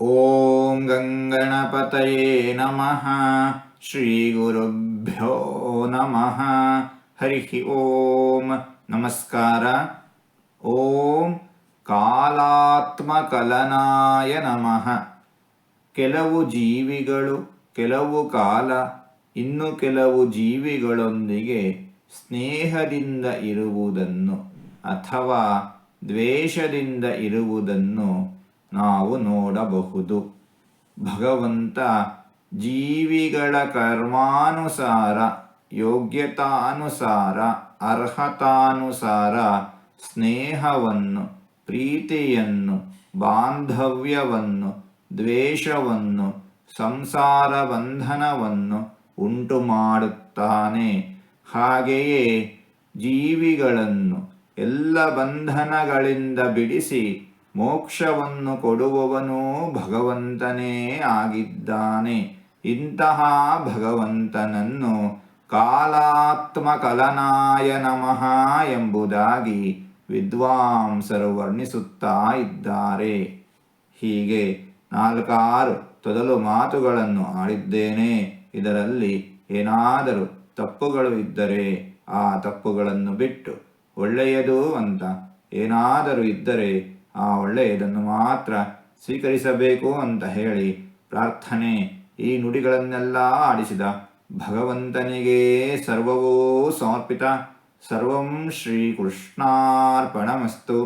ಓಂ ಗಂಗಣಪತಯೇ ನಮಃ. ಶ್ರೀ ಗುರುಭ್ಯೋ ನಮಃ. ಹರಿ ಓಂ. ನಮಸ್ಕಾರ. ಓಂ ಕಾಲಾತ್ಮಕಲನಾಯ ನಮಃ. ಕೆಲವು ಜೀವಿಗಳು ಕೆಲವು ಕಾಲ ಇನ್ನು ಕೆಲವು ಜೀವಿಗಳೊಂದಿಗೆ ಸ್ನೇಹದಿಂದ ಇರುವುದನ್ನು ಅಥವಾ ದ್ವೇಷದಿಂದ ಇರುವುದನ್ನು ನಾವು ನೋಡಬಹುದು. ಭಗವಂತ ಜೀವಿಗಳ ಕರ್ಮಾನುಸಾರ, ಯೋಗ್ಯತಾನುಸಾರ, ಅರ್ಹತಾನುಸಾರ ಸ್ನೇಹವನ್ನು, ಪ್ರೀತಿಯನ್ನು, ಬಾಂಧವ್ಯವನ್ನು, ದ್ವೇಷವನ್ನು, ಸಂಸಾರ ಬಂಧನವನ್ನು ಉಂಟು ಮಾಡುತ್ತಾನೆ. ಹಾಗೆಯೇ ಜೀವಿಗಳನ್ನು ಎಲ್ಲ ಬಂಧನಗಳಿಂದ ಬಿಡಿಸಿ ಮೋಕ್ಷವನ್ನು ಕೊಡುವವನೂ ಭಗವಂತನೇ ಆಗಿದ್ದಾನೆ. ಇಂತಹ ಭಗವಂತನನ್ನು ಕಾಲಾತ್ಮಕಲನಾಯ ನಮಃ ಎಂಬುದಾಗಿ ವಿದ್ವಾಂಸರು ವರ್ಣಿಸುತ್ತಾ ಇದ್ದಾರೆ. ಹೀಗೆ 4-6 ತೊದಲು ಮಾತುಗಳನ್ನು ಆಡಿದ್ದೇನೆ. ಇದರಲ್ಲಿ ಏನಾದರೂ ತಪ್ಪುಗಳು ಇದ್ದರೆ ಆ ತಪ್ಪುಗಳನ್ನು ಬಿಟ್ಟು ಒಳ್ಳೆಯದು ಅಂತ ಏನಾದರೂ ಇದ್ದರೆ ಆ ಒಳ್ಳೆಯದನ್ನು ಮಾತ್ರ ಸ್ವೀಕರಿಸಬೇಕು ಅಂತ ಹೇಳಿ ಪ್ರಾರ್ಥನೆ. ಈ ನುಡಿಗಳನ್ನೆಲ್ಲ ಆಡಿಸಿದ ಭಗವಂತನಿಗೆ ಸರ್ವವೂ ಸಮರ್ಪಿತ. ಸರ್ವಂ ಶ್ರೀಕೃಷ್ಣಾರ್ಪಣಮಸ್ತು.